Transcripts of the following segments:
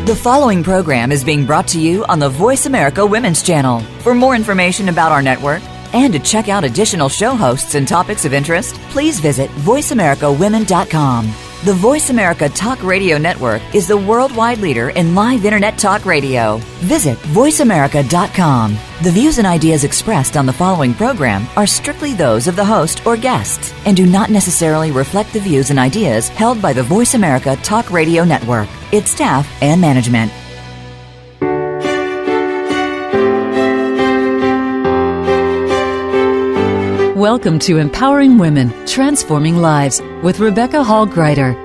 The following program is being brought to you on the Voice America Women's Channel. For more information about our network and to check out additional show hosts and topics of interest, please visit voiceamericawomen.com. The Voice America Talk Radio Network is the worldwide leader in live Internet talk radio. Visit voiceamerica.com. The views and ideas expressed on the following program are strictly those of the host or guests and do not necessarily reflect the views and ideas held by the Voice America Talk Radio Network, its staff, and management. Welcome to Empowering Women, Transforming Lives with Rebecca Hall Gruyter.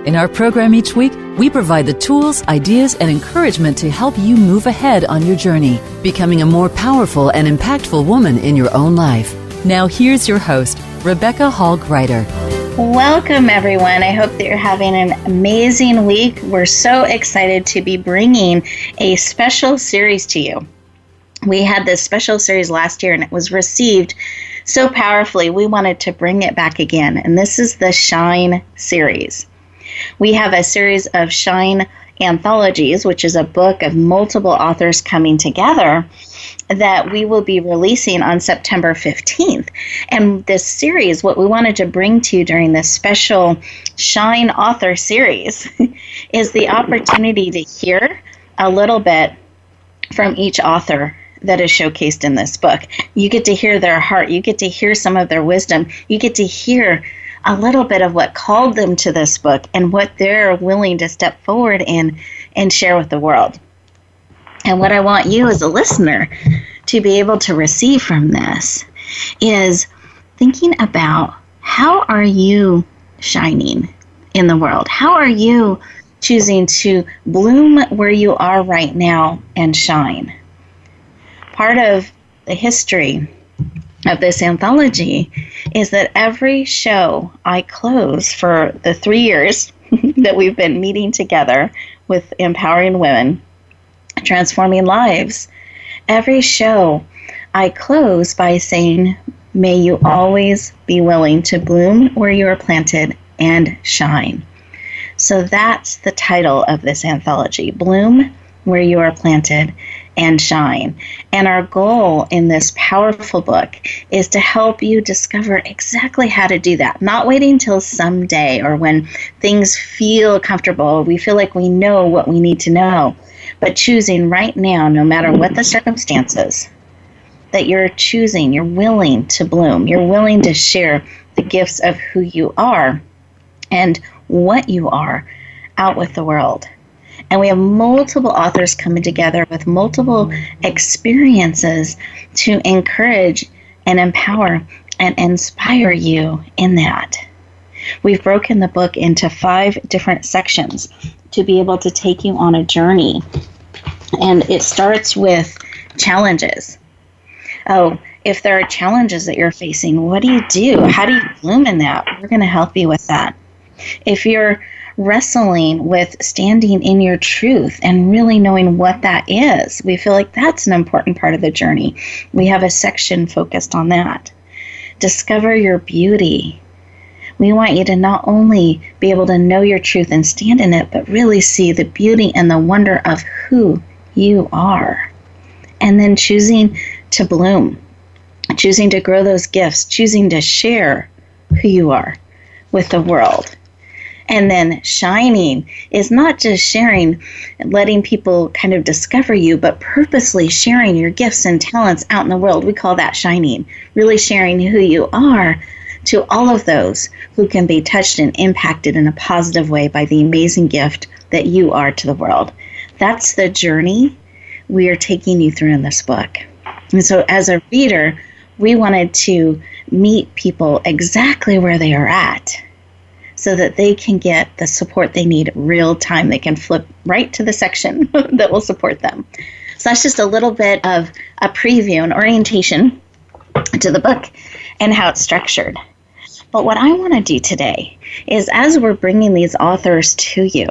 In our program each week, we provide the tools, ideas, and encouragement to help you move ahead on your journey, becoming a more powerful and impactful woman in your own life. Now here's your host, Rebecca Hall Gruyter. Welcome, everyone. I hope that you're having an amazing week. We're so excited to be bringing a special series to you. We had this special series last year, and it was received so powerfully, we wanted to bring it back again. And this is the Shine series. We have a series of Shine anthologies, which is a book of multiple authors coming together that we will be releasing on September 15th. And this series, what we wanted to bring to you during this special Shine author series is the opportunity to hear a little bit from each author that is showcased in this book. You get to hear their heart. You get to hear some of their wisdom. You get to hear a little bit of what called them to this book and what they're willing to step forward in and share with the world. And what I want you as a listener to be able to receive from this is thinking about, how are you shining in the world? How are you choosing to bloom where you are right now and shine? Part of the history of this anthology is that every show I close for the 3 years that we've been meeting together with Empowering Women, Transforming Lives, every show I close by saying, may you always be willing to bloom where you are planted and shine. So that's the title of this anthology, Bloom Where You Are Planted and Shine. And our goal in this powerful book is to help you discover exactly how to do that. Not waiting till someday or when things feel comfortable, we feel like we know what we need to know, but choosing right now, no matter what the circumstances, that you're choosing, you're willing to bloom, you're willing to share the gifts of who you are and what you are out with the world. And we have multiple authors coming together with multiple experiences to encourage and empower and inspire you in that. We've broken the book into 5 different sections to be able to take you on a journey. And it starts with challenges. Oh, if there are challenges that you're facing, what do you do? How do you bloom in that? We're going to help you with that. If you're wrestling with standing in your truth and really knowing what that is, we feel like that's an important part of the journey. We have a section focused on that. Discover your beauty. We want you to not only be able to know your truth and stand in it, but really see the beauty and the wonder of who you are. And then choosing to bloom, choosing to grow those gifts, choosing to share who you are with the world. And then shining is not just sharing and letting people kind of discover you, but purposely sharing your gifts and talents out in the world. We call that shining, really sharing who you are to all of those who can be touched and impacted in a positive way by the amazing gift that you are to the world. That's the journey we are taking you through in this book. And so as a reader, we wanted to meet people exactly where they are at, so that they can get the support they need real time. They can flip right to the section that will support them. So that's just a little bit of a preview, an orientation to the book and how it's structured. But what I want to do today is, as we're bringing these authors to you,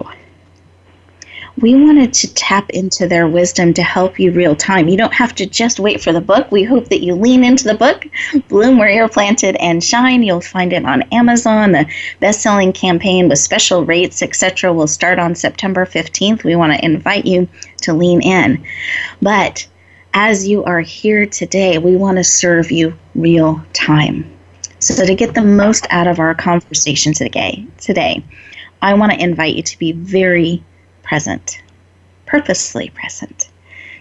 we wanted to tap into their wisdom to help you real time. You don't have to just wait for the book. We hope that you lean into the book, Bloom Where You're Planted and Shine. You'll find it on Amazon. The best-selling campaign with special rates, etc. will start on September 15th. We want to invite you to lean in. But as you are here today, we want to serve you real time. So to get the most out of our conversation today, I want to invite you to be very present, purposely present.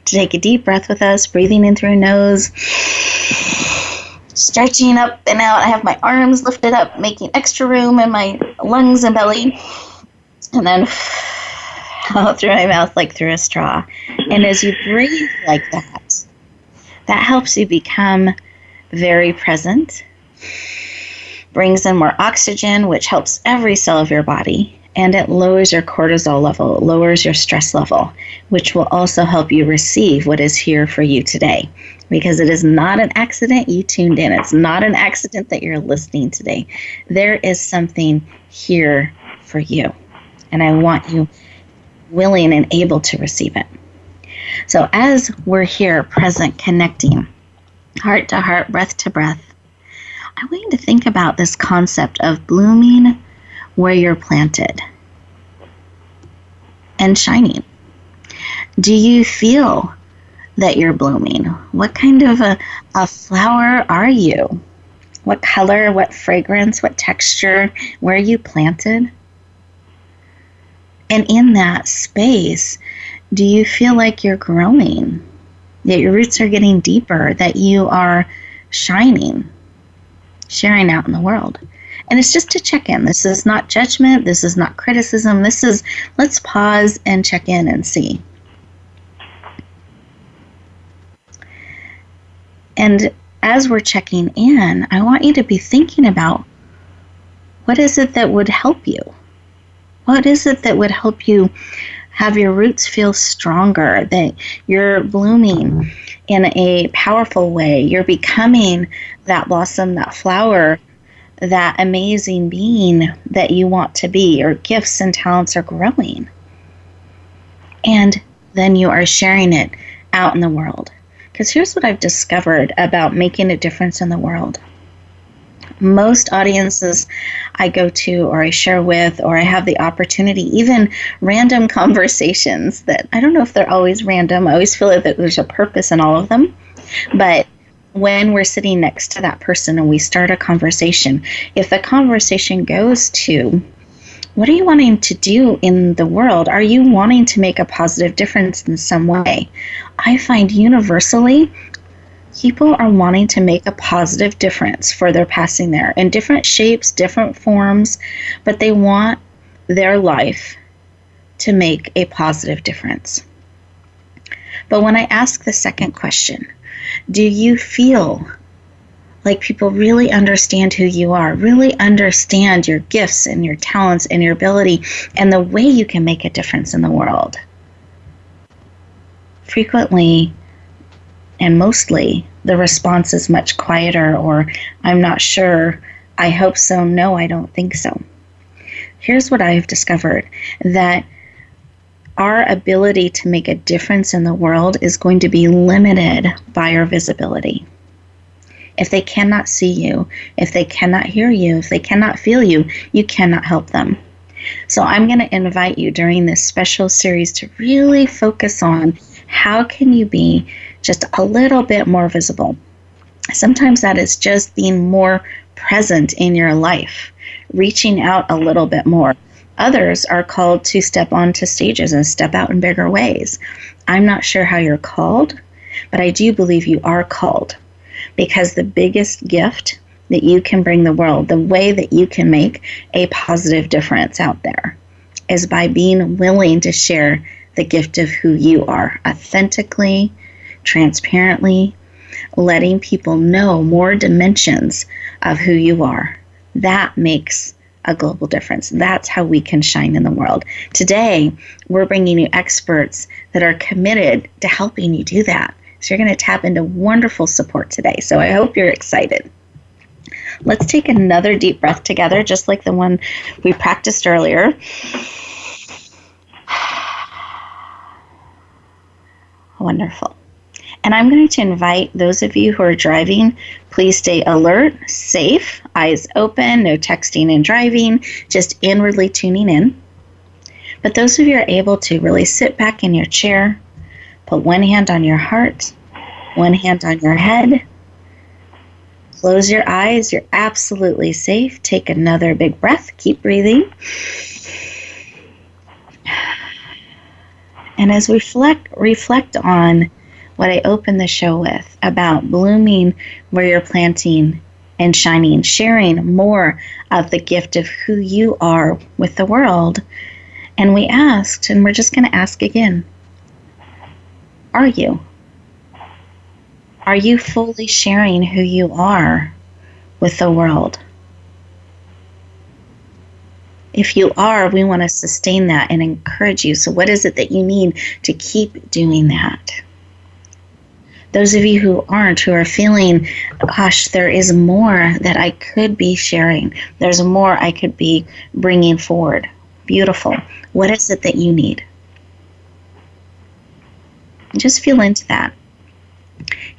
To take a deep breath with us, breathing in through your nose, stretching up and out. I have my arms lifted up, making extra room in my lungs and belly, and then out through my mouth like through a straw. And as you breathe like that, that helps you become very present, brings in more oxygen, which helps every cell of your body, and it lowers your cortisol level, it lowers your stress level, which will also help you receive what is here for you today. Because it is not an accident you tuned in. It's not an accident that you're listening today. There is something here for you, and I want you willing and able to receive it. So as we're here, present, connecting, heart to heart, breath to breath, I want you to think about this concept of blooming where you're planted and shining. Do you feel that you're blooming? What kind of a flower are you? What color, what fragrance, what texture, where are you planted? And in that space, do you feel like you're growing, that your roots are getting deeper, that you are shining, sharing out in the world? And it's just to check in. This is not judgment. This is not criticism. This is, let's pause and check in and see. And as we're checking in, I want you to be thinking about, what is it that would help you? What is it that would help you have your roots feel stronger, that you're blooming in a powerful way? You're becoming that blossom, that flower, that amazing being that you want to be. Your gifts and talents are growing. And then you are sharing it out in the world. Because here's what I've discovered about making a difference in the world. Most audiences I go to or I share with or I have the opportunity, even random conversations that I don't know if they're always random. I always feel that there's a purpose in all of them. But when we're sitting next to that person and we start a conversation, if the conversation goes to, what are you wanting to do in the world? Are you wanting to make a positive difference in some way? I find universally, people are wanting to make a positive difference for their passing there in different shapes, different forms, but they want their life to make a positive difference. But when I ask the second question, do you feel like people really understand who you are, really understand your gifts and your talents and your ability and the way you can make a difference in the world? Frequently and mostly, the response is much quieter, or I'm not sure, I hope so, no, I don't think so. Here's what I've discovered, that our ability to make a difference in the world is going to be limited by our visibility. If they cannot see you, if they cannot hear you, if they cannot feel you, you cannot help them. So I'm going to invite you during this special series to really focus on how can you be just a little bit more visible. Sometimes that is just being more present in your life, reaching out a little bit more. Others are called to step onto stages and step out in bigger ways. I'm not sure how you're called, but I do believe you are called, because the biggest gift that you can bring the world, the way that you can make a positive difference out there, is by being willing to share the gift of who you are authentically, transparently, letting people know more dimensions of who you are. That makes a global difference. That's how we can shine in the world. Today, we're bringing you experts that are committed to helping you do that. So you're going to tap into wonderful support today. So I hope you're excited. Let's take another deep breath together, just like the one we practiced earlier. Wonderful. And I'm going to invite those of you who are driving, please stay alert, safe, eyes open, no texting and driving, just inwardly tuning in. But those of you who are able to really sit back in your chair, put one hand on your heart, one hand on your head, close your eyes, you're absolutely safe. Take another big breath, keep breathing. And as we reflect on what I opened the show with about blooming where you're planting and shining, sharing more of the gift of who you are with the world. And we asked, and we're just going to ask again, are you? Are you fully sharing who you are with the world? If you are, we want to sustain that and encourage you. So what is it that you need to keep doing that? Those of you who aren't, who are feeling, gosh, there is more that I could be sharing. There's more I could be bringing forward. Beautiful. What is it that you need? Just feel into that.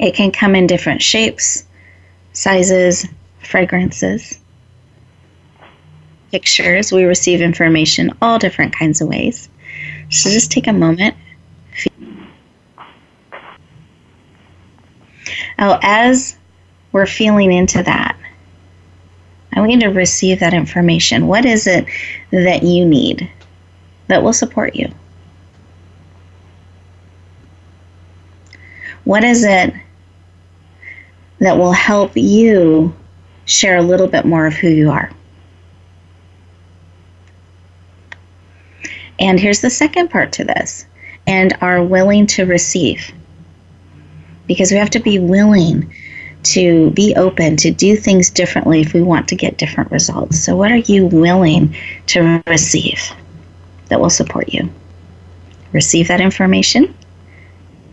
It can come in different shapes, sizes, fragrances, pictures. We receive information all different kinds of ways. So just take a moment. As we're feeling into that, I want you to receive that information. What is it that you need that will support you? What is it that will help you share a little bit more of who you are? And here's the second part to this, and are willing to receive. Because we have to be willing to be open, to do things differently if we want to get different results. So what are you willing to receive that will support you? Receive that information.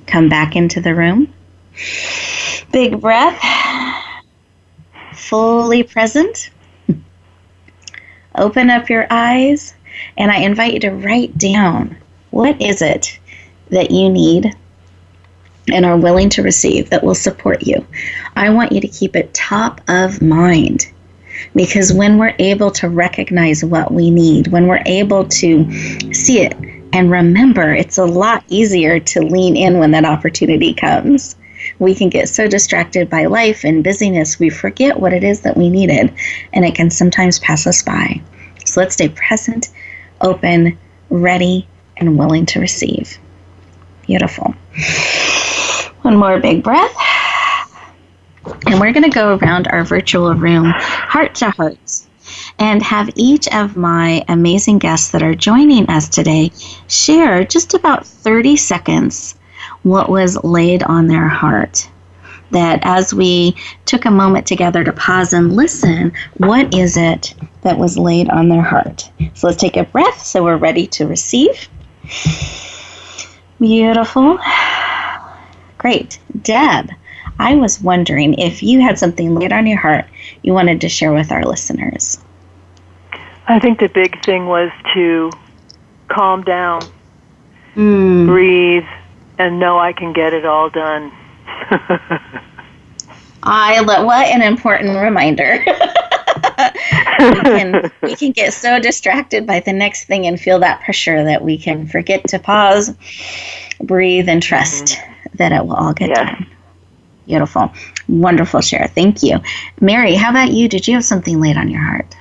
Come back into the room. Big breath. Fully present. Open up your eyes. And I invite you to write down, what is it that you need and are willing to receive that will support you? I want you to keep it top of mind, because when we're able to recognize what we need, when we're able to see it and remember, it's a lot easier to lean in when that opportunity comes. We can get so distracted by life and busyness, we forget what it is that we needed, and it can sometimes pass us by. So let's stay present, open, ready, and willing to receive. Beautiful. One more big breath. And we're going to go around our virtual room, heart to heart, and have each of my amazing guests that are joining us today share just about 30 seconds what was laid on their heart. That as we took a moment together to pause and listen, what is it that was laid on their heart? So let's take a breath so we're ready to receive. Beautiful. Great. Deb, I was wondering if you had something laid on your heart you wanted to share with our listeners. I think the big thing was to calm down, breathe, and know I can get it all done. What an important reminder. we can get so distracted by the next thing and feel that pressure that we can forget to pause, breathe, and trust that it will all get done. Beautiful. Wonderful share. Thank you. Mary, how about you? Did you have something laid on your heart?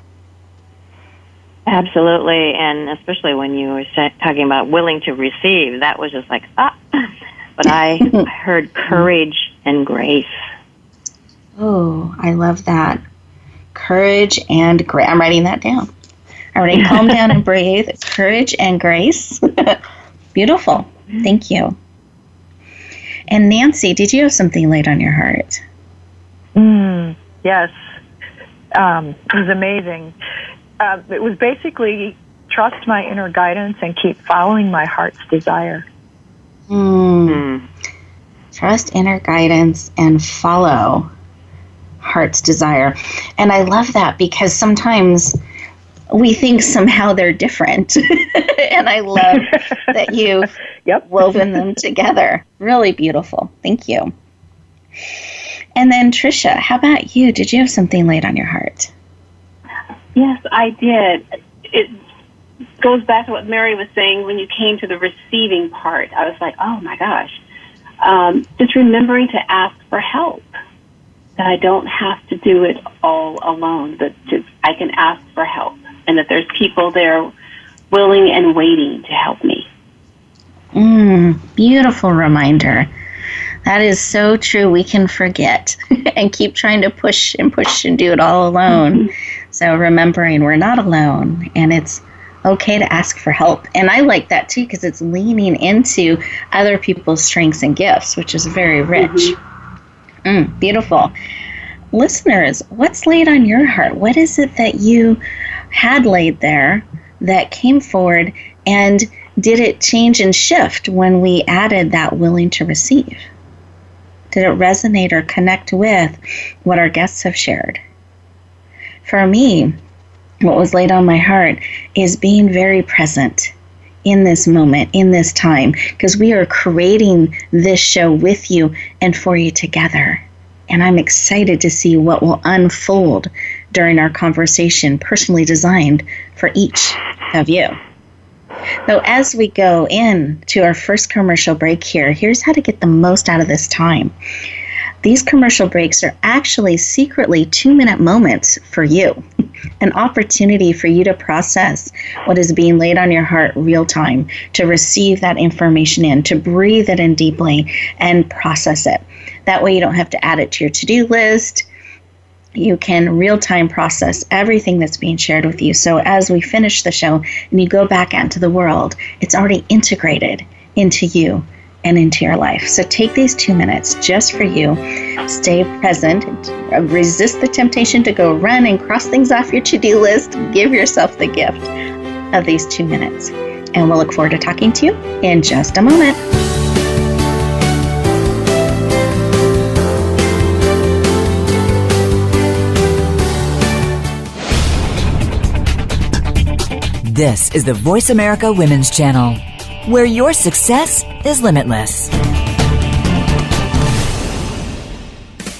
Absolutely, and especially when you were talking about willing to receive, that was just like, But I heard courage and grace. Oh, I love that. Courage and grace. I'm writing that down. All right, calm down and breathe. Courage and grace. Beautiful. Thank you. And Nancy, did you have something laid on your heart? Yes. It was amazing. It was basically trust my inner guidance and keep following my heart's desire. Trust inner guidance and follow heart's desire. And I love that, because sometimes we think somehow they're different. And I love that you've woven them together. Really beautiful. Thank you. And then Trisha, how about you? Did you have something laid on your heart? Yes, I did. It goes back to what Mary was saying when you came to the receiving part. I was like, oh my gosh. Just remembering to ask for help. That I don't have to do it all alone, but I can ask for help. And that there's people there willing and waiting to help me. Beautiful reminder. That is so true. We can forget and keep trying to push and do it all alone. So remembering we're not alone and it's okay to ask for help. And I like that too because it's leaning into other people's strengths and gifts, which is very rich. Beautiful. Listeners, what's laid on your heart? What is it that you had laid there that came forward, and did it change and shift when we added that willing to receive? Did it resonate or connect with what our guests have shared? For me, what was laid on my heart is being very present in this moment, in this time, because we are creating this show with you and for you together. And I'm excited to see what will unfold during our conversation, personally designed for each of you. So as we go in to our first commercial break here, here's how to get the most out of this time. These commercial breaks are actually secretly 2-minute moments for you, an opportunity for you to process what is being laid on your heart real time, to receive that information in, to breathe it in deeply and process it. That way you don't have to add it to your to-do list. You can real-time process everything that's being shared with you. So as we finish the show and you go back out into the world, it's already integrated into you and into your life. So take these 2 minutes just for you. Stay present. Resist the temptation to go run and cross things off your to-do list. Give yourself the gift of these 2 minutes. And we'll look forward to talking to you in just a moment. This is the Voice America Women's Channel, where your success is limitless.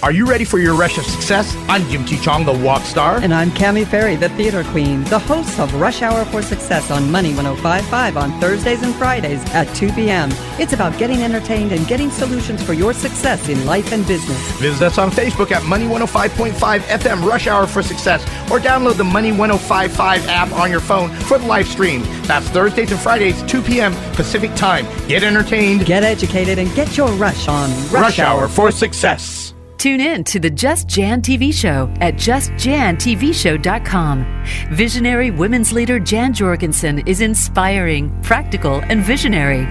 Are you ready for your rush of success? I'm Jim T. Chong, the walk star. And I'm Cammie Ferry, the theater queen, the host of Rush Hour for Success on Money 105.5 on Thursdays and Fridays at 2 p.m. It's about getting entertained and getting solutions for your success in life and business. Visit us on Facebook at Money 105.5 FM Rush Hour for Success, or download the Money 105.5 app on your phone for the live stream. That's Thursdays and Fridays, 2 p.m. Pacific Time. Get entertained, get educated, and get your rush on Rush Hour for Success. Tune in to the Just Jan TV show at justjantvshow.com. Visionary women's leader Jan Jorgensen is inspiring, practical, and visionary.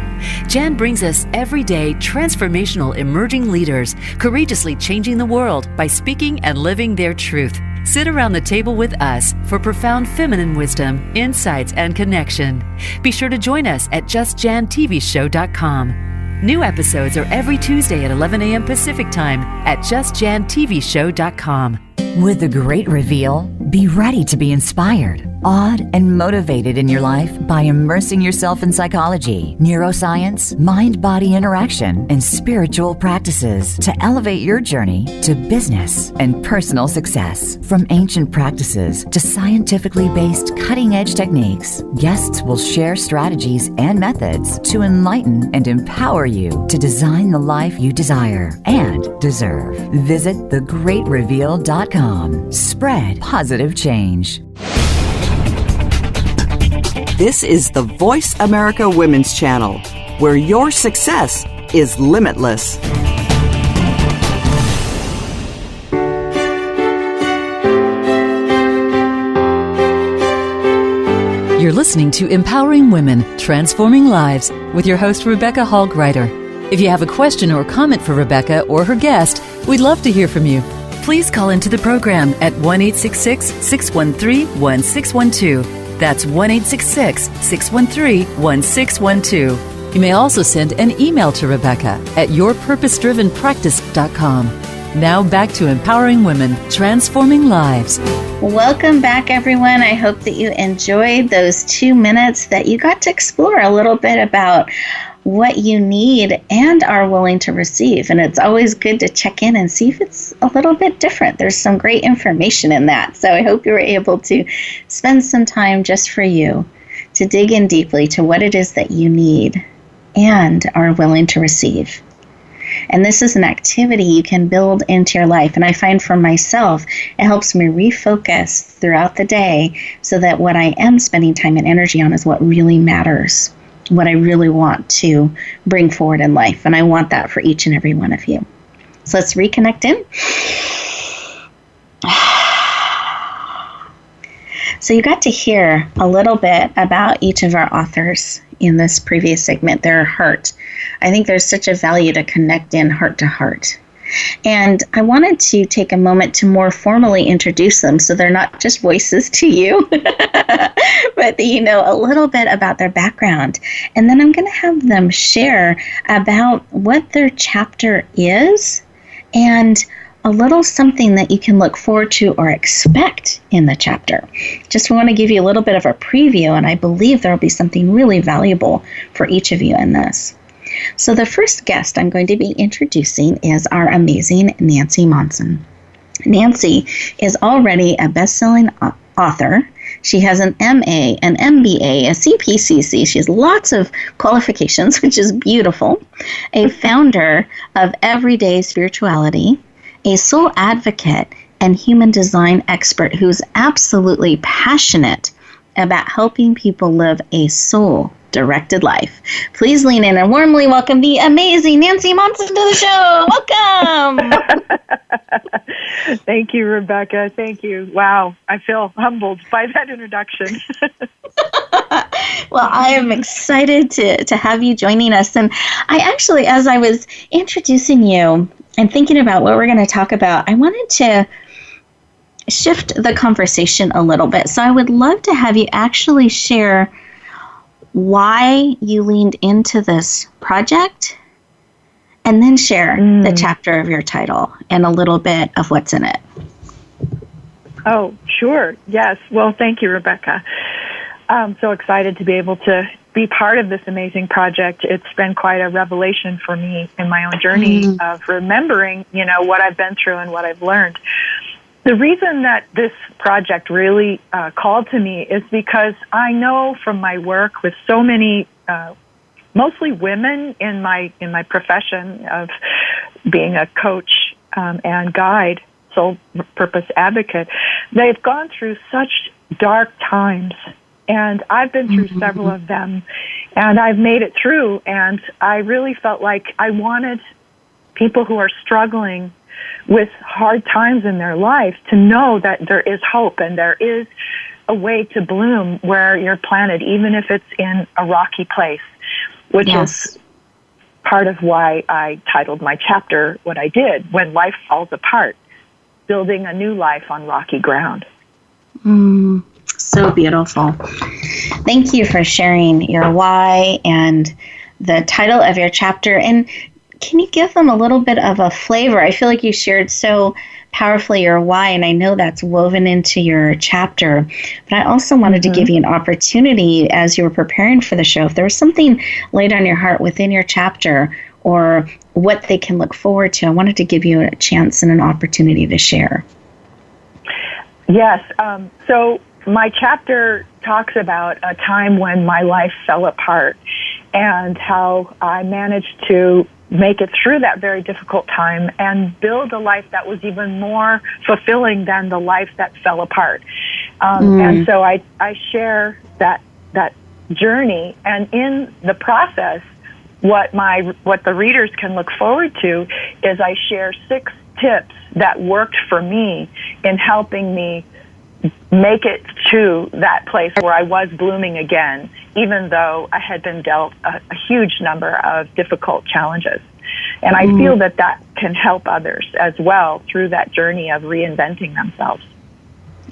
Jan brings us everyday transformational emerging leaders, courageously changing the world by speaking and living their truth. Sit around the table with us for profound feminine wisdom, insights, and connection. Be sure to join us at justjantvshow.com. New episodes are every Tuesday at 11 a.m. Pacific Time at justjantvshow.com. With the Great Reveal, be ready to be inspired, awed, and motivated in your life by immersing yourself in psychology, neuroscience, mind-body interaction, and spiritual practices to elevate your journey to business and personal success. From ancient practices to scientifically based cutting-edge techniques, guests will share strategies and methods to enlighten and empower you to design the life you desire and deserve. Visit thegreatreveal.com. Spread positive change. This is the Voice America Women's Channel, where your success is limitless. You're listening to Empowering Women, Transforming Lives with your host, Rebecca Hall Gruyter. If you have a question or comment for Rebecca or her guest, we'd love to hear from you. Please call into the program at 1-866-613-1612. That's 1-866-613-1612. You may also send an email to Rebecca at yourpurposedrivenpractice.com. Now back to Empowering Women, Transforming Lives. Welcome back, everyone. I hope that you enjoyed those 2 minutes that you got to explore a little bit about what you need and are willing to receive. And it's always good to check in and see if it's a little bit different. There's some great information in that. So I hope you were able to spend some time just for you to dig in deeply to what it is that you need and are willing to receive. And this is an activity you can build into your life. And I find for myself, it helps me refocus throughout the day so that what I am spending time and energy on is what really matters, what I really want to bring forward in life. And I want that for each and every one of you. So let's reconnect in. So you got to hear a little bit about each of our authors in this previous segment, their heart. I think there's such a value to connect in heart to heart. And I wanted to take a moment to more formally introduce them so they're not just voices to you, but that you know a little bit about their background. And then I'm going to have them share about what their chapter is and a little something that you can look forward to or expect in the chapter. Just want to give you a little bit of a preview, and I believe there will be something really valuable for each of you in this. So the first guest I'm going to be introducing is our amazing Nancy Monson. Nancy is already a best-selling author. She has an MA, an MBA, a CPCC. She has lots of qualifications, which is beautiful. A founder of Everyday Spirituality, a soul advocate and human design expert who's absolutely passionate about helping people live a soul-directed life. Please lean in and warmly welcome the amazing Nancy Monson to the show. Welcome. Thank you, Rebecca. Thank you. Wow, I feel humbled by that introduction. Well, I am excited to have you joining us. And I actually, as I was introducing you and thinking about what we're going to talk about, I wanted to shift the conversation a little bit. So I would love to have you actually share why you leaned into this project and then share the chapter of your title and a little bit of what's in it. Oh, sure. Yes. Well, thank you, Rebecca. I'm so excited to be able to be part of this amazing project. It's been quite a revelation for me in my own journey of remembering, what I've been through and what I've learned. The reason that this project really called to me is because I know from my work with so many, mostly women in my profession of being a coach and guide, soul purpose advocate, they've gone through such dark times. And I've been through several of them, and I've made it through, and I really felt like I wanted people who are struggling with hard times in their life to know that there is hope and there is a way to bloom where you're planted, even if it's in a rocky place, which is part of why I titled my chapter what I did, When Life Falls Apart, Building a New Life on Rocky Ground. So beautiful. Thank you for sharing your why and the title of your chapter. And can you give them a little bit of a flavor? I feel like you shared so powerfully your why, and I know that's woven into your chapter. But I also wanted to give you an opportunity as you were preparing for the show, if there was something laid on your heart within your chapter or what they can look forward to, I wanted to give you a chance and an opportunity to share. Yes. So my chapter talks about a time when my life fell apart and how I managed to make it through that very difficult time and build a life that was even more fulfilling than the life that fell apart. And so I share that journey, and in the process, what the readers can look forward to is I share 6 tips that worked for me in helping me make it to that place where I was blooming again, even though I had been dealt a huge number of difficult challenges. And I feel that can help others as well through that journey of reinventing themselves.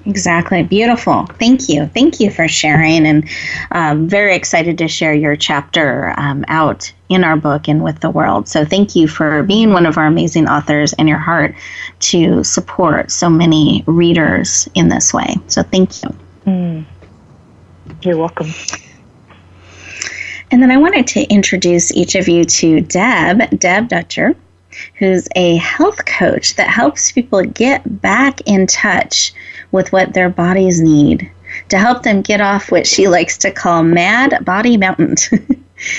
Exactly. Beautiful. Thank you. Thank you for sharing, and very excited to share your chapter out in our book and with the world. So thank you for being one of our amazing authors and your heart to support so many readers in this way. So thank you. You're welcome. And then I wanted to introduce each of you to Deb Dutcher, who's a health coach that helps people get back in touch with what their bodies need to help them get off what she likes to call mad body mountains.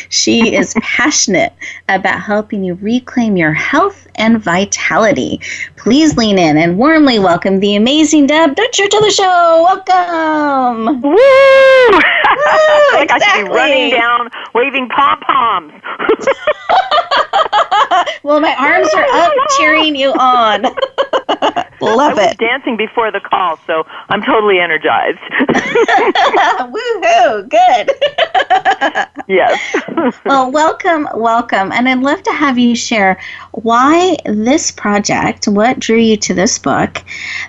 She is passionate about helping you reclaim your health and vitality. Please lean in and warmly welcome the amazing Deb Dutcher to the show. Welcome. Woo! Like exactly. I should be running down waving pom-poms. Well, my arms are up cheering you on. Love I was it. dancing before the call, so I'm totally energized. Woohoo! Good. Yes. Well, welcome. And I'd love to have you share why this project, what drew you to this book,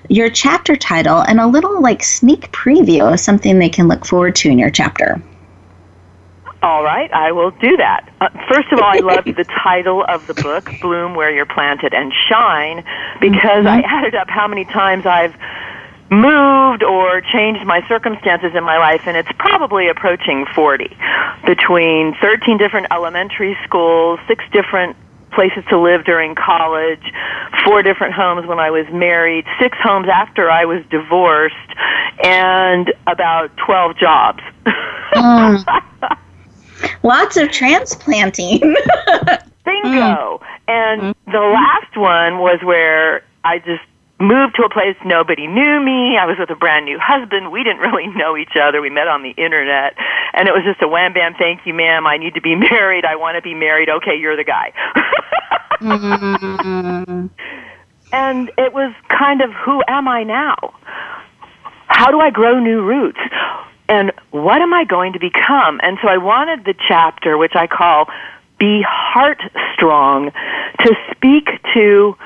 your chapter title, and a little sneak preview of something they can look forward to in your chapter. All right, I will do that. First of all, I love the title of the book, Bloom Where You're Planted and Shine, because I added up how many times I've moved or changed my circumstances in my life, and it's probably approaching 40, between 13 different elementary schools, 6 different places to live during college, 4 different homes when I was married, 6 homes after I was divorced, and about 12 jobs. Lots of transplanting. Bingo. And the last one was where I just moved to a place nobody knew me. I was with a brand new husband. We didn't really know each other. We met on the internet. And it was just a wham, bam, thank you, ma'am. I need to be married. I want to be married. Okay, you're the guy. And it was kind of, who am I now? How do I grow new roots? And what am I going to become? And so I wanted the chapter, which I call Be Heart Strong, to speak to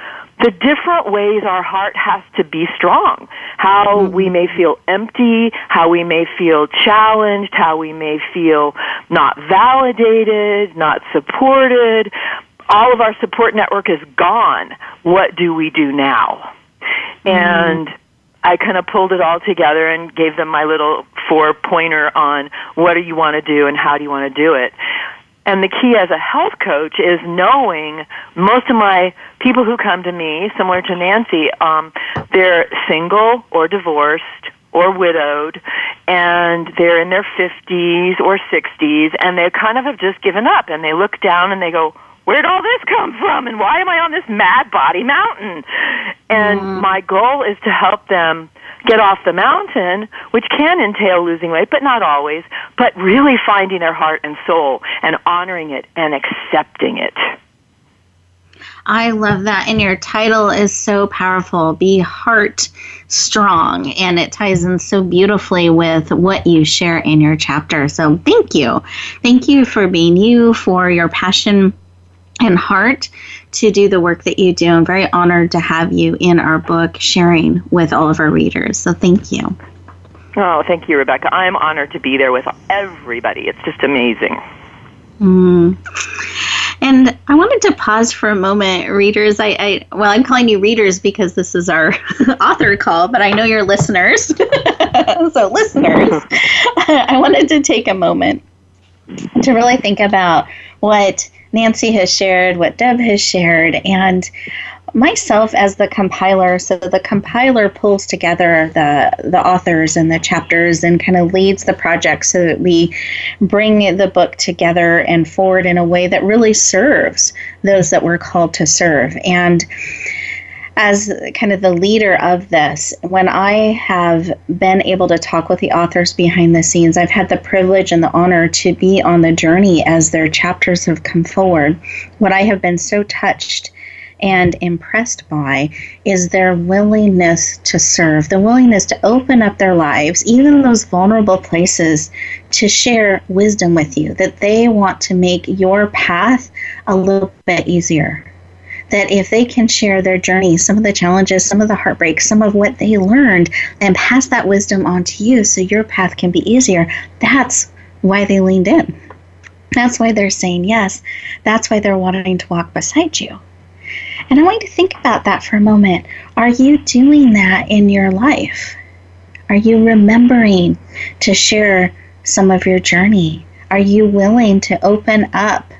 the different ways our heart has to be strong. How we may feel empty, how we may feel challenged, how we may feel not validated, not supported. All of our support network is gone. What do we do now? And I kind of pulled it all together and gave them my little 4-pointer on what do you want to do and how do you want to do it. And the key as a health coach is knowing most of my people who come to me, similar to Nancy, they're single or divorced or widowed, and they're in their 50s or 60s, and they kind of have just given up, and they look down and they go, where'd all this come from, and why am I on this mad body mountain? And my goal is to help them get off the mountain, which can entail losing weight, but not always, but really finding their heart and soul and honoring it and accepting it. I love that. And your title is so powerful, Be Heart Strong. And it ties in so beautifully with what you share in your chapter. So thank you. Thank you for being you, for your passion and heart to do the work that you do. I'm very honored to have you in our book sharing with all of our readers. So thank you. Oh, thank you, Rebecca. I'm honored to be there with everybody. It's just amazing. And I wanted to pause for a moment, readers. I'm calling you readers because this is our author call, but I know you're listeners. So listeners, I wanted to take a moment to really think about what Nancy has shared, what Deb has shared, and myself as the compiler. So the compiler pulls together the authors and the chapters and kind of leads the project so that we bring the book together and forward in a way that really serves those that we're called to serve. And as kind of the leader of this, when I have been able to talk with the authors behind the scenes, I've had the privilege and the honor to be on the journey as their chapters have come forward. What I have been so touched and impressed by is their willingness to serve, the willingness to open up their lives, even those vulnerable places, to share wisdom with you, that they want to make your path a little bit easier, that if they can share their journey, some of the challenges, some of the heartbreak, some of what they learned, and pass that wisdom on to you so your path can be easier, that's why they leaned in. That's why they're saying yes. That's why they're wanting to walk beside you. And I want you to think about that for a moment. Are you doing that in your life? Are you remembering to share some of your journey? Are you willing to open up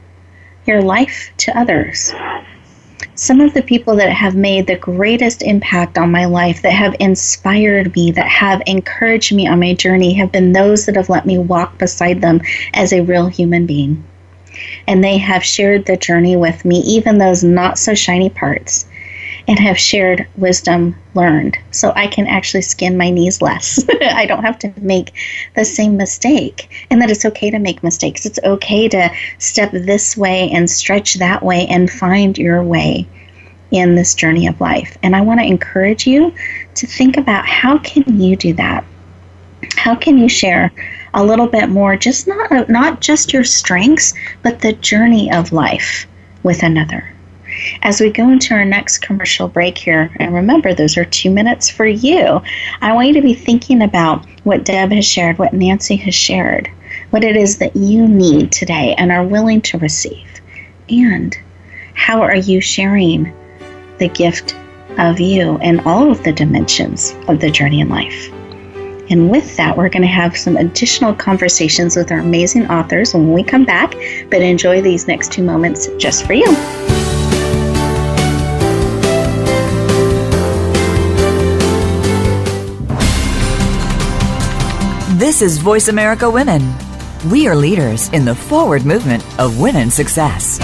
your life to others? Some of the people that have made the greatest impact on my life, that have inspired me, that have encouraged me on my journey, have been those that have let me walk beside them as a real human being. And they have shared the journey with me, even those not so shiny parts, and have shared wisdom learned. So I can actually skin my knees less. I don't have to make the same mistake. And that it's okay to make mistakes. It's okay to step this way and stretch that way and find your way in this journey of life. And I want to encourage you to think about, how can you do that? How can you share a little bit more, just not just your strengths, but the journey of life with another? As we go into our next commercial break here, and remember, those are 2 minutes for you, I want you to be thinking about what Deb has shared, what Nancy has shared, what it is that you need today and are willing to receive. And how are you sharing the gift of you in all of the dimensions of the journey in life? And with that, we're going to have some additional conversations with our amazing authors when we come back, but enjoy these next 2 moments just for you. This is Voice America Women. We are leaders in the forward movement of women's success.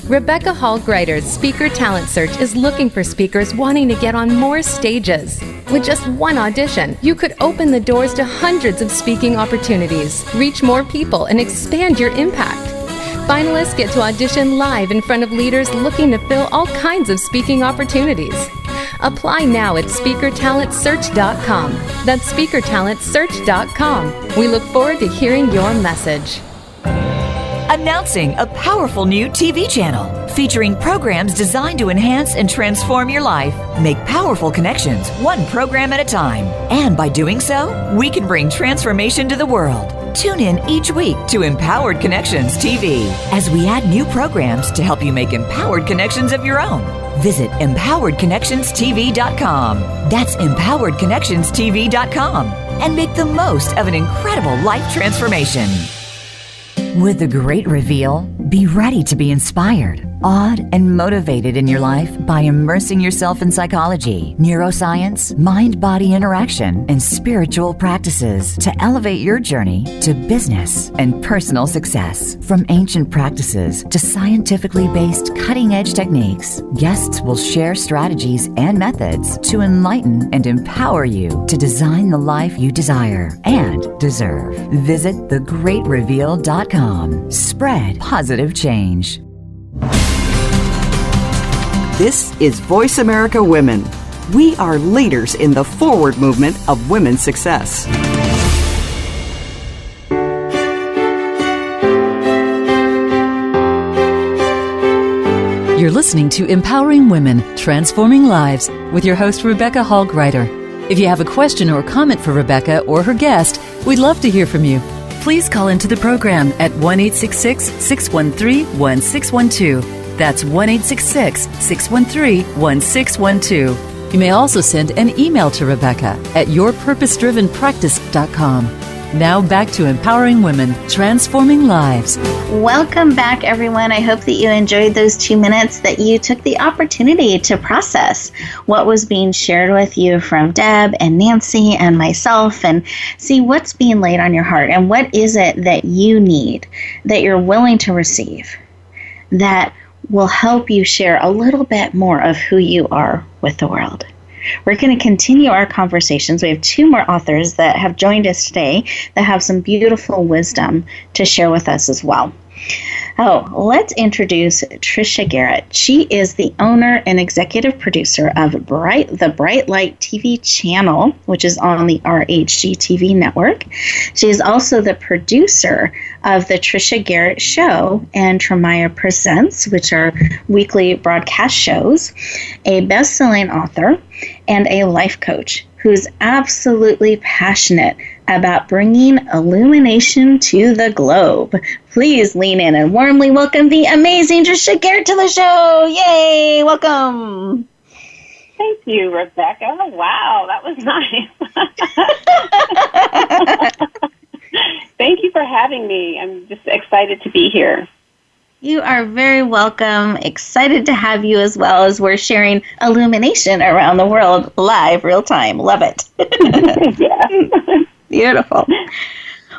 Rebecca Hall Gruyter's Speaker Talent Search is looking for speakers wanting to get on more stages. With just one audition, you could open the doors to hundreds of speaking opportunities, reach more people, and expand your impact. Finalists get to audition live in front of leaders looking to fill all kinds of speaking opportunities. Apply now at SpeakerTalentSearch.com. That's SpeakerTalentSearch.com. We look forward to hearing your message. Announcing a powerful new TV channel featuring programs designed to enhance and transform your life. Make powerful connections, one program at a time. And by doing so, we can bring transformation to the world. Tune in each week to Empowered Connections TV as we add new programs to help you make empowered connections of your own. Visit EmpoweredConnectionsTV.com. That's EmpoweredConnectionsTV.com. And make the most of an incredible life transformation. With the Great Reveal, be ready to be inspired, awed, and motivated in your life by immersing yourself in psychology, neuroscience, mind-body interaction, and spiritual practices to elevate your journey to business and personal success. From ancient practices to scientifically based cutting-edge techniques, guests will share strategies and methods to enlighten and empower you to design the life you desire and deserve. Visit thegreatreveal.com. Spread positive change. This is Voice America Women. We are leaders in the forward movement of women's success. You're listening to Empowering Women, Transforming Lives with your host, Rebecca Hall Gruyter. If you have a question or comment for Rebecca or her guest, we'd love to hear from you. Please call into the program at 1-866-613-1612. That's 1-866-613-1612. You may also send an email to Rebecca at yourpurposedrivenpractice.com. Now back to Empowering Women, Transforming Lives. Welcome back, everyone. I hope that you enjoyed those 2 minutes, that you took the opportunity to process what was being shared with you from Deb and Nancy and myself, and see what's being laid on your heart and what is it that you need, that you're willing to receive, that will help you share a little bit more of who you are with the world. We're going to continue our conversations. We have 2 more authors that have joined us today that have some beautiful wisdom to share with us as well. Oh, let's introduce Trisha Garrett. She is the owner and executive producer of the BriteLiteTV channel, which is on the RHG TV Network. She is also the producer of the Trisha Garrett Show and Tremaya Presents, which are weekly broadcast shows, a best-selling author, and a life coach who's absolutely passionate about bringing illumination to the globe. Please lean in and warmly welcome the amazing Trisha Garrett to the show. Yay! Welcome. Thank you, Rebecca. Oh, wow, that was nice. Thank you for having me. I'm just excited to be here. You are very welcome. Excited to have you as well, as we're sharing illumination around the world live, real time. Love it. Yeah. Beautiful.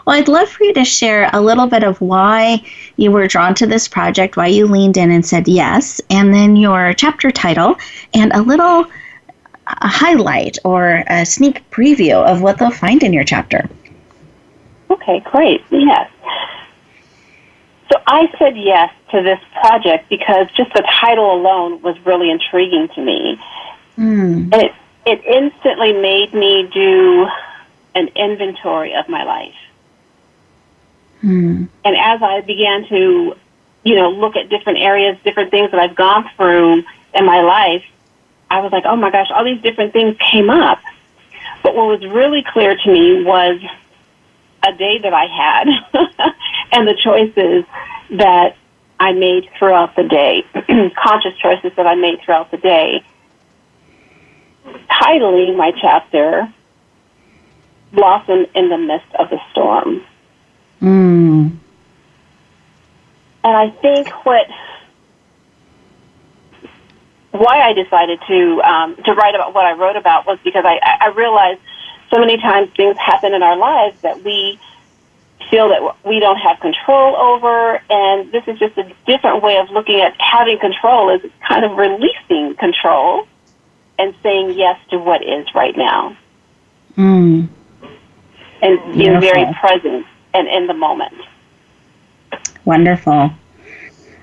Well, I'd love for you to share a little bit of why you were drawn to this project, why you leaned in and said yes, and then your chapter title and a little highlight or a sneak preview of what they'll find in your chapter. Okay, great. Yes. So I said yes to this project because just the title alone was really intriguing to me. And it instantly made me do an inventory of my life. And as I began to, look at different areas, different things that I've gone through in my life, I was like, oh my gosh, all these different things came up. But what was really clear to me was a day that I had and the choices that I made throughout the day, conscious choices that I made throughout the day. Titling my chapter, Blossom in the Midst of the Storm. And I think why I decided to write about what I wrote about was because I realized so many times things happen in our lives that we feel that we don't have control over, and this is just a different way of looking at having control, is kind of releasing control and saying yes to what is right now. And being very present and in the moment. Wonderful.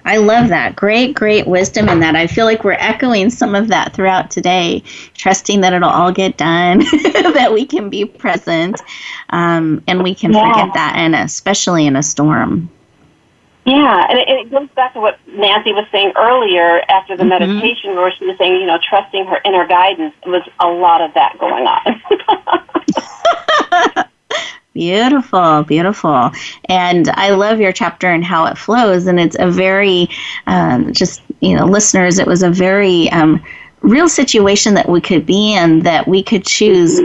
I love that. Great, great wisdom in that. I feel like we're echoing some of that throughout today, trusting that it'll all get done, that we can be present, and we can forget that, and especially in a storm. Yeah, and it goes back to what Nancy was saying earlier after the meditation, where she was saying, trusting her inner guidance. It was a lot of that going on. Beautiful, beautiful. And I love your chapter and how it flows. And it's a very, listeners, it was a very real situation that we could be in, that we could choose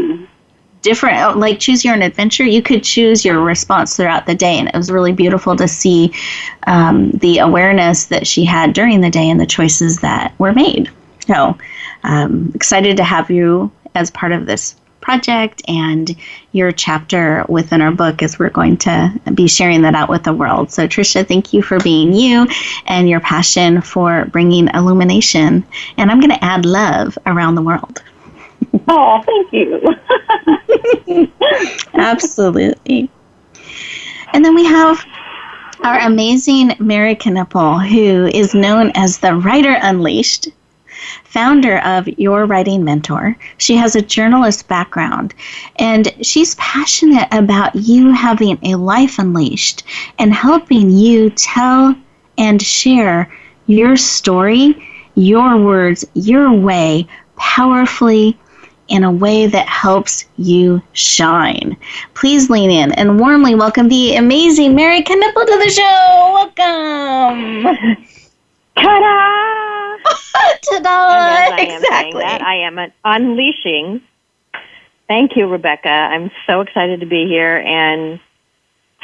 different, like choose your own adventure. You could choose your response throughout the day. And it was really beautiful to see the awareness that she had during the day and the choices that were made. So excited to have you as part of this project and your chapter within our book, as we're going to be sharing that out with the world. So Trisha, thank you for being you and your passion for bringing illumination. And I'm going to add love around the world. Oh, thank you. Absolutely. And then we have our amazing Mary Knippel, who is known as the Writer Unleashed, founder of Your Writing Mentor. She has a journalist background, and she's passionate about you having a life unleashed and helping you tell and share your story, your words, your way, powerfully, in a way that helps you shine. Please lean in and warmly welcome the amazing Mary Knippel to the show. Welcome. Ta-da! Ta-da! Exactly. I am unleashing. Thank you, Rebecca. I'm so excited to be here and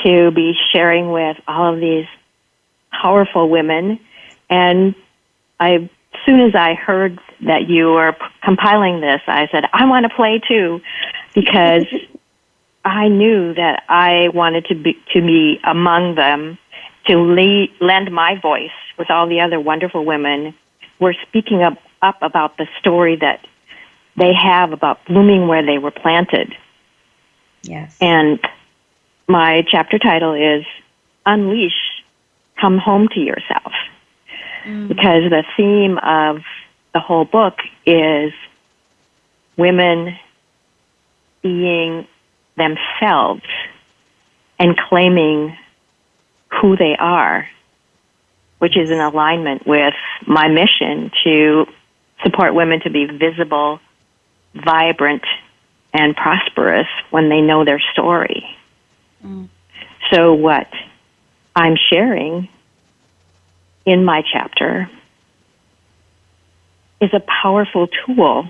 to be sharing with all of these powerful women. And as soon as I heard that you were compiling this, I said, I want to play too, because I knew that I wanted to be among them, to lend my voice with all the other wonderful women. We're speaking up about the story that they have about blooming where they were planted. Yes. And my chapter title is Unleash come home to yourself. Because the theme of the whole book is women being themselves and claiming who they are, which is in alignment with my mission to support women to be visible, vibrant, and prosperous when they know their story. So what I'm sharing in my chapter is a powerful tool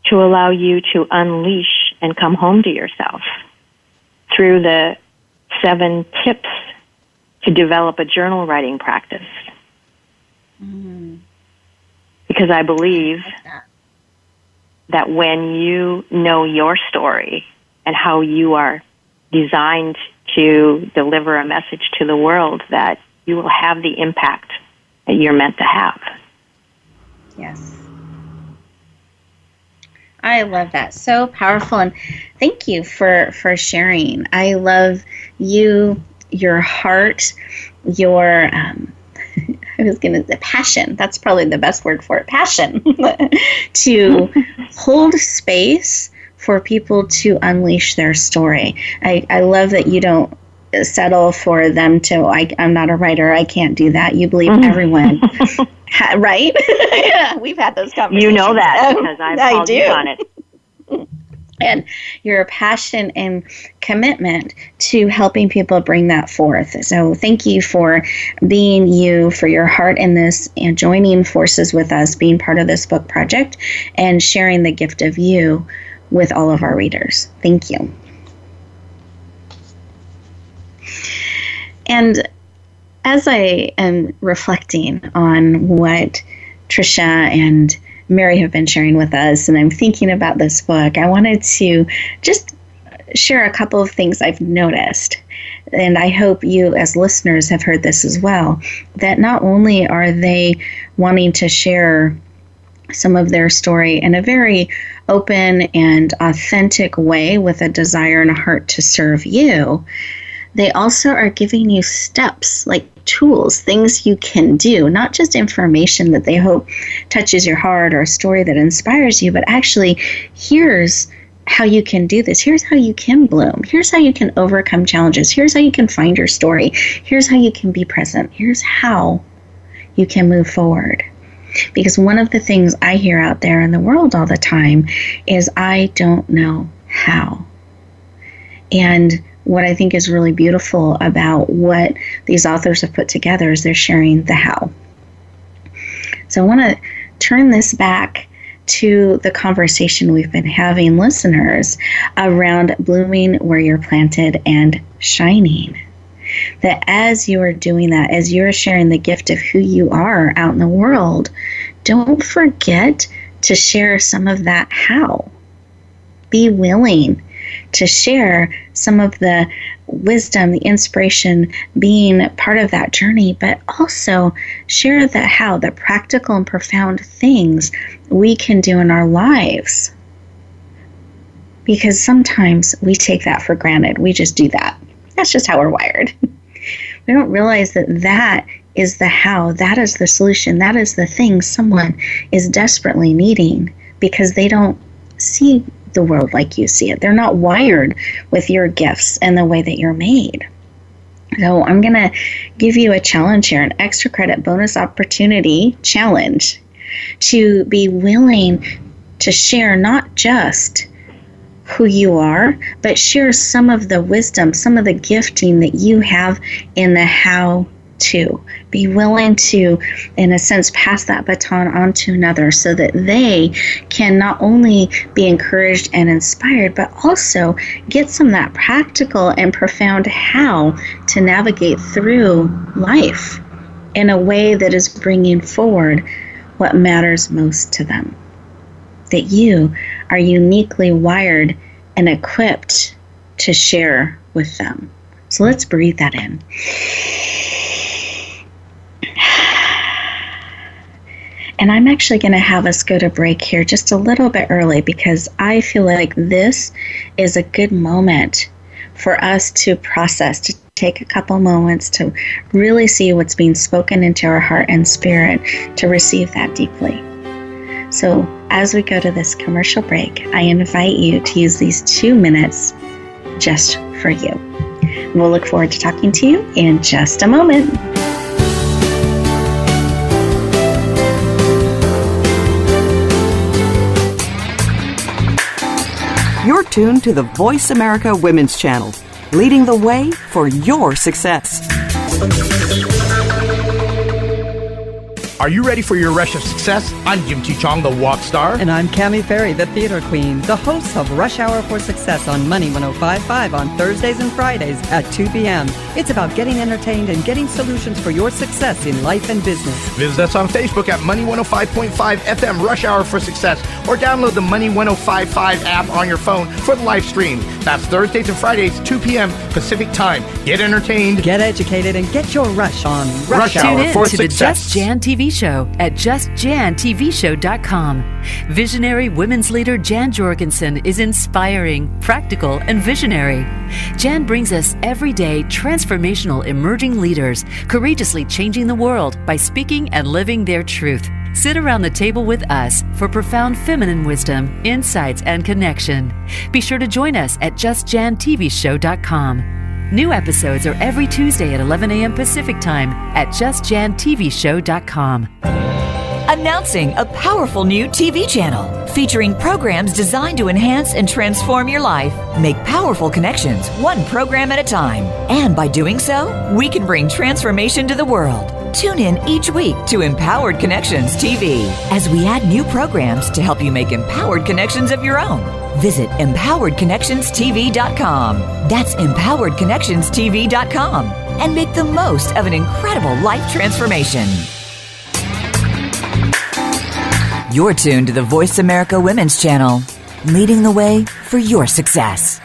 to allow you to unleash and come home to yourself through the 7 tips to develop a journal writing practice. Because I believe that when you know your story and how you are designed to deliver a message to the world, that you will have the impact that you're meant to have. Yes. I love that. So powerful. And thank you for sharing. I love you, your heart, your, the passion. That's probably the best word for it. Passion. To hold space for people to unleash their story. I love that you don't settle for them to, I'm not a writer, I can't do that. You believe everyone, right? Yeah, we've had those conversations. You know that because I've called you on it. And your passion and commitment to helping people bring that forth. So thank you for being you, for your heart in this, and joining forces with us, being part of this book project, and sharing the gift of you with all of our readers. Thank you. And as I am reflecting on what Trisha and Mary have been sharing with us, and I'm thinking about this book, I wanted to just share a couple of things I've noticed. And I hope you as listeners have heard this as well, that not only are they wanting to share some of their story in a very open and authentic way with a desire and a heart to serve you, they also are giving you steps, like tools, things you can do, not just information that they hope touches your heart or a story that inspires you, but actually, here's how you can do this. Here's how you can bloom. Here's how you can overcome challenges. Here's how you can find your story. Here's how you can be present. Here's how you can move forward. Because one of the things I hear out there in the world all the time is, I don't know how. And what I think is really beautiful about what these authors have put together is they're sharing the how. So I want to turn this back to the conversation we've been having, listeners, around blooming where you're planted and shining. That as you are doing that, as you're sharing the gift of who you are out in the world, don't forget to share some of that how. Be willing to share some of the wisdom, the inspiration, being part of that journey, but also share the how, the practical and profound things we can do in our lives. Because sometimes we take that for granted. We just do that. That's just how we're wired. We don't realize that that is the how, that is the solution, that is the thing someone is desperately needing because they don't see the world like you see it. They're not wired with your gifts and the way that you're made. So I'm going to give you a challenge here, an extra credit bonus opportunity challenge to be willing to share not just who you are, but share some of the wisdom, some of the gifting that you have in the how to. Be willing to, in a sense, pass that baton on to another so that they can not only be encouraged and inspired, but also get some of that practical and profound how to navigate through life in a way that is bringing forward what matters most to them. That you are uniquely wired and equipped to share with them. So let's breathe that in. And I'm actually going to have us go to break here just a little bit early because I feel like this is a good moment for us to process, to take a couple moments to really see what's being spoken into our heart and spirit to receive that deeply. So as we go to this commercial break, I invite you to use these 2 minutes just for you. We'll look forward to talking to you in just a moment. You're tuned to the Voice America Women's Channel, leading the way for your success. Are you ready for your rush of success? I'm Jim T. Chong, the Walk Star. And I'm Cammie Ferry, the Theater Queen, the host of Rush Hour for Success on Money 105.5 on Thursdays and Fridays at 2 p.m. It's about getting entertained and getting solutions for your success in life and business. Visit us on Facebook at Money 105.5 FM Rush Hour for Success, or download the Money 105.5 app on your phone for the live stream. That's Thursdays and Fridays, 2 p.m. Pacific Time. Get entertained, get educated, and get your rush on Rush Hour Tune for in to the Success. Just Jan TV show at JustJanTVShow.com. Visionary women's leader Jan Jorgensen is inspiring, practical, and visionary. Jan brings us everyday transformational emerging leaders, courageously changing the world by speaking and living their truth. Sit around the table with us for profound feminine wisdom, insights, and connection. Be sure to join us at JustJanTVShow.com. New episodes are every Tuesday at 11 a.m. Pacific Time at JustJanTVShow.com. Announcing a powerful new TV channel featuring programs designed to enhance and transform your life. Make powerful connections, one program at a time. And by doing so, we can bring transformation to the world. Tune in each week to Empowered Connections TV as we add new programs to help you make empowered connections of your own. Visit EmpoweredConnectionsTV.com. That's EmpoweredConnectionsTV.com. And make the most of an incredible life transformation. You're tuned to the Voice America Women's Channel, leading the way for your success.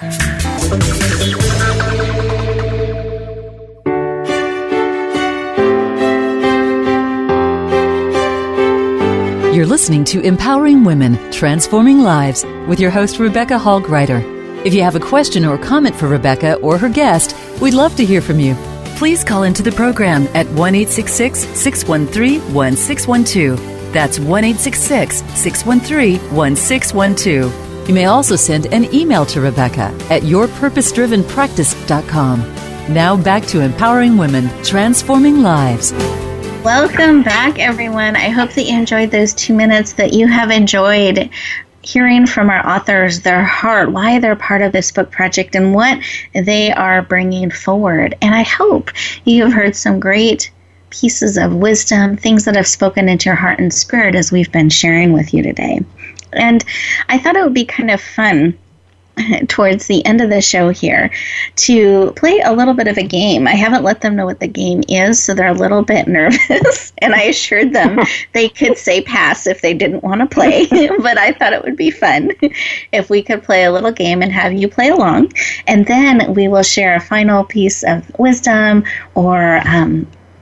You're listening to Empowering Women, Transforming Lives with your host, Rebecca Hall Gruyter. If you have a question or comment for Rebecca or her guest, we'd love to hear from you. Please call into the program at 1-866-613-1612. That's 1-866-613-1612. You may also send an email to Rebecca at yourpurposedrivenpractice.com. Now back to Empowering Women, Transforming Lives. Welcome back, everyone. I hope that you enjoyed those 2 minutes, that you have enjoyed hearing from our authors, their heart, why they're part of this book project, and what they are bringing forward. And I hope you have heard some great pieces of wisdom, things that have spoken into your heart and spirit as we've been sharing with you today. And I thought it would be kind of fun towards the end of the show here to play a little bit of a game. I haven't let them know what the game is, so they're a little bit nervous, and I assured them they could say pass if they didn't want to play, but I thought it would be fun if we could play a little game and have you play along, and then we will share a final piece of wisdom or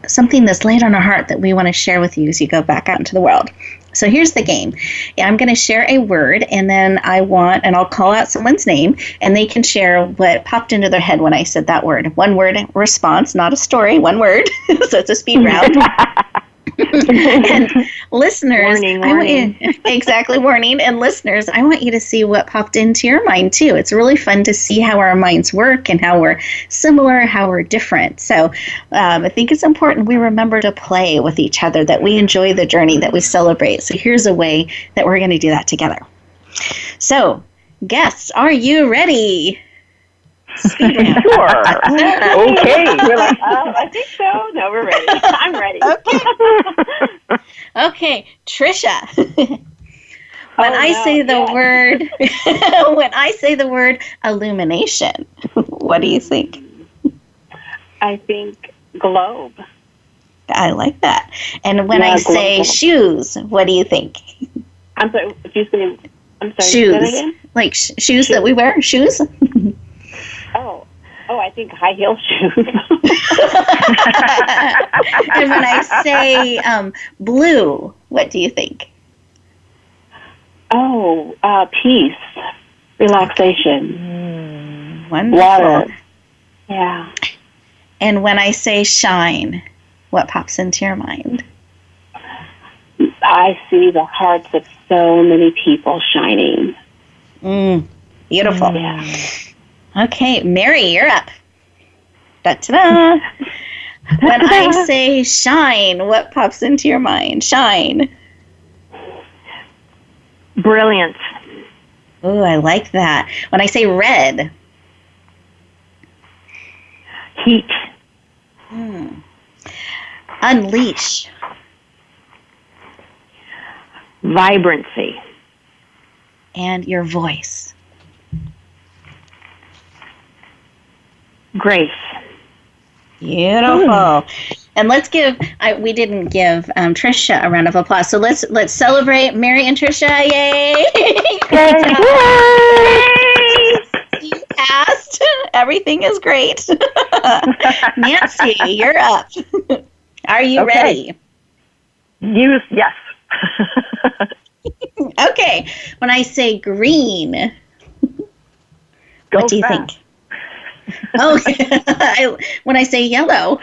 something that's laid on our heart that we want to share with you as you go back out into the world. So here's the game. I'm going to share a word, and then I'll call out someone's name, and they can share what popped into their head when I said that word. One word response, not a story, one word. So it's a speed round. And listeners, warning. Exactly, warning. And listeners, I want you to see what popped into your mind too. It's really fun to see how our minds work and how we're similar, how we're different. So I think it's important we remember to play with each other, that we enjoy the journey, that we celebrate. So here's a way that we're going to do that together. So, guests, are you ready? Sure. Okay. We're like, I think so. No, we're ready. I'm ready. Okay, Trisha. When I say the word illumination, what do you think? I think globe. I like that. And when I say globe. Shoes, what do you think? I'm sorry. If you say, I'm sorry. Shoes. Say that again? Like shoes that we wear? Shoes? Oh, I think high heel shoes. And when I say blue, what do you think? Oh, peace, relaxation, Wonderful. water. Yeah. And when I say shine, what pops into your mind? I see the hearts of so many people shining. Beautiful. Yeah. Okay, Mary, you're up. Da-ta-da. When I say shine, what pops into your mind? Shine. Brilliance. Ooh, I like that. When I say red. Heat. Unleash. Vibrancy. And your voice. Grace. Beautiful. And let's give, we didn't give Trisha a round of applause. So let's celebrate Mary and Trisha. Yay! You passed. Everything is great. Nancy, you're up. Are you ready? Yes. Okay. When I say green, what do you think? Oh, when I say yellow.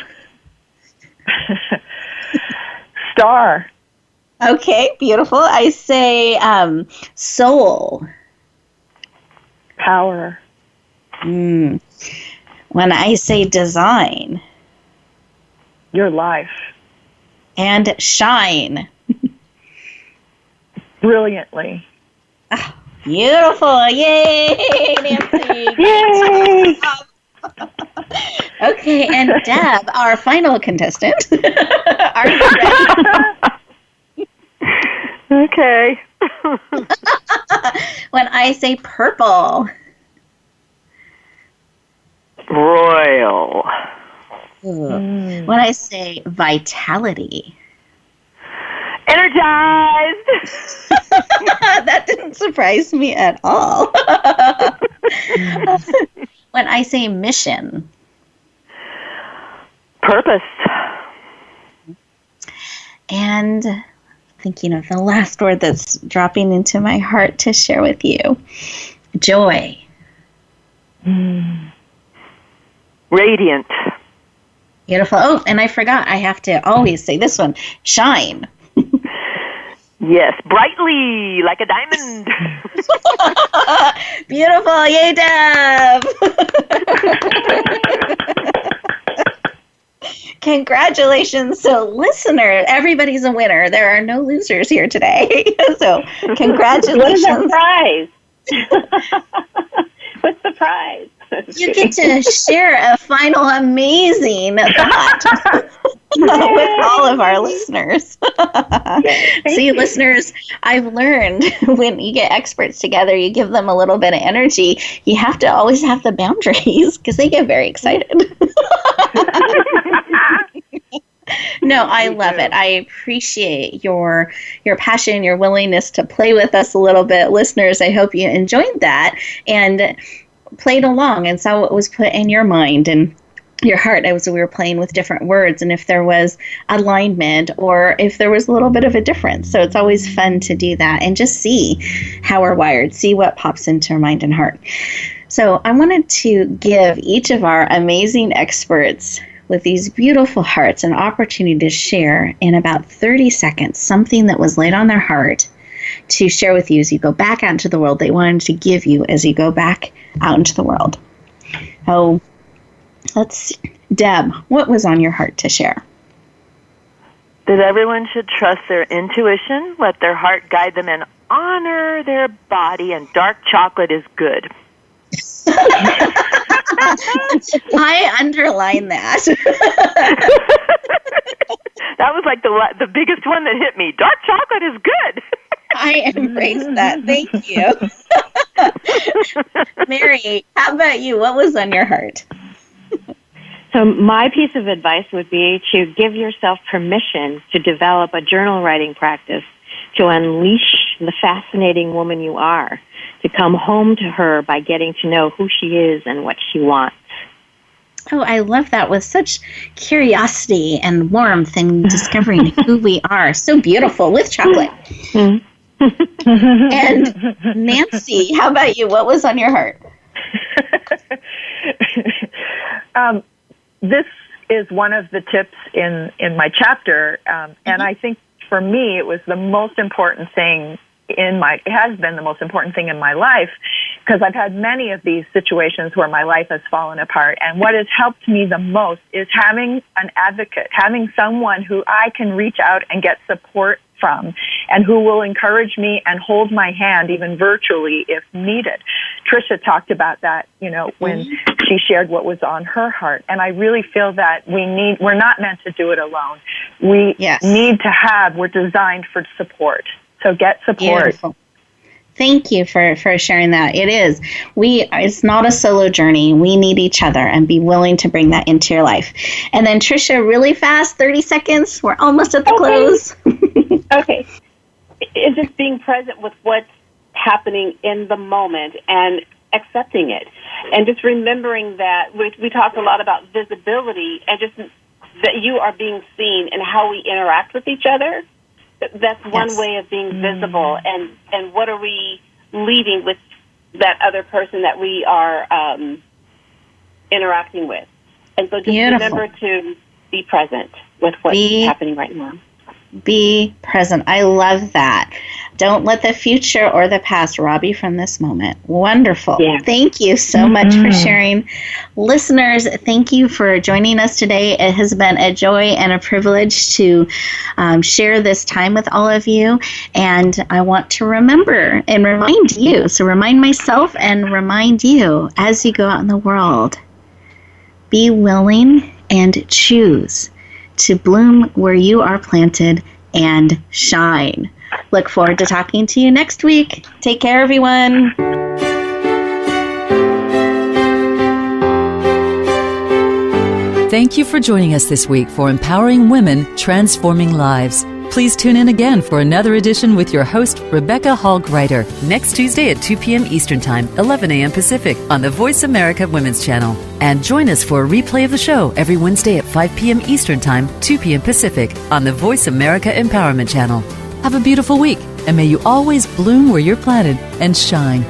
Star. Okay, beautiful. I say soul. Power. When I say design. Your life. And shine. Brilliantly. Oh, beautiful. Yay, Nancy. Yay. Okay, and Deb, our final contestant. Are you ready? Okay. When I say purple. Royal. When I say vitality. Energized. That didn't surprise me at all. When I say mission. Purpose. And thinking of the last word that's dropping into my heart to share with you. Joy. Radiant. Beautiful. Oh, and I forgot. I have to always say this one. Shine. Yes, brightly, like a diamond. Beautiful. Yay, Deb. Congratulations. So, listener, everybody's a winner. There are no losers here today. So, congratulations. What's the prize? What's the prize? You get to share a final amazing thought with all of our listeners. See, listeners, I've learned when you get experts together, you give them a little bit of energy. You have to always have the boundaries because they get very excited. No, I love it. I appreciate your passion, your willingness to play with us a little bit. Listeners, I hope you enjoyed that and played along and saw what was put in your mind and your heart as we were playing with different words and if there was alignment or if there was a little bit of a difference. So it's always fun to do that and just see how we're wired, see what pops into our mind and heart. So I wanted to give each of our amazing experts with these beautiful hearts an opportunity to share in about 30 seconds something that was laid on their heart to share with you as you go back out into the world. They wanted to give you as you go back out into the world. Oh, Deb, what was on your heart to share? That everyone should trust their intuition, let their heart guide them, and honor their body, and dark chocolate is good. I underline that. That was like the biggest one that hit me. Dark chocolate is good. I embrace that. Thank you. Mary, how about you? What was on your heart? So my piece of advice would be to give yourself permission to develop a journal writing practice to unleash the fascinating woman you are, to come home to her by getting to know who she is and what she wants. Oh, I love that with such curiosity and warmth and discovering who we are. So beautiful with chocolate. And Nancy, how about you? What was on your heart? This is one of the tips in my chapter. And I think for me, it was the most important thing it has been the most important thing in my life, because I've had many of these situations where my life has fallen apart. And what has helped me the most is having an advocate, having someone who I can reach out and get support from, and who will encourage me and hold my hand even virtually if needed. Trisha talked about that, when she shared what was on her heart. And I really feel that we're not meant to do it alone. We're designed for support. So get support. Beautiful. Thank you for sharing that. It's not a solo journey. We need each other, and be willing to bring that into your life. And then Trisha, really fast, 30 seconds. We're almost at the close. Okay. It's just being present with what's happening in the moment and accepting it. And just remembering that we talk a lot about visibility, and just that you are being seen and how we interact with each other. That's one way of being visible. And what are we leaving with that other person that we are interacting with? And so just remember to be present with what's happening right now. Be present. I love that. Don't let the future or the past rob you from this moment. Wonderful. Yeah. Thank you so much for sharing. Listeners, thank you for joining us today. It has been a joy and a privilege to share this time with all of you. And I want to remember and remind you, so remind myself and remind you as you go out in the world, be willing and choose to bloom where you are planted and shine. Look forward to talking to you next week. Take care, everyone. Thank you for joining us this week for Empowering Women, Transforming Lives. Please tune in again for another edition with your host, Rebecca Hall Gruyter, next Tuesday at 2 p.m. Eastern Time, 11 a.m. Pacific, on the Voice America Women's Channel. And join us for a replay of the show every Wednesday at 5 p.m. Eastern Time, 2 p.m. Pacific, on the Voice America Empowerment Channel. Have a beautiful week, and may you always bloom where you're planted and shine.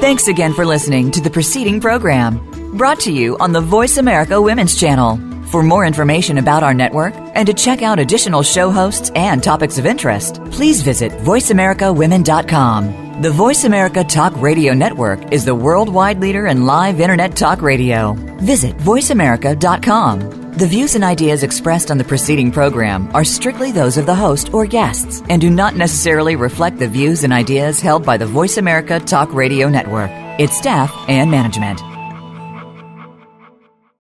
Thanks again for listening to the preceding program, brought to you on the Voice America Women's Channel. For more information about our network and to check out additional show hosts and topics of interest, please visit voiceamericawomen.com. The Voice America Talk Radio Network is the worldwide leader in live Internet talk radio. Visit voiceamerica.com. The views and ideas expressed on the preceding program are strictly those of the host or guests and do not necessarily reflect the views and ideas held by the Voice America Talk Radio Network, its staff, and management.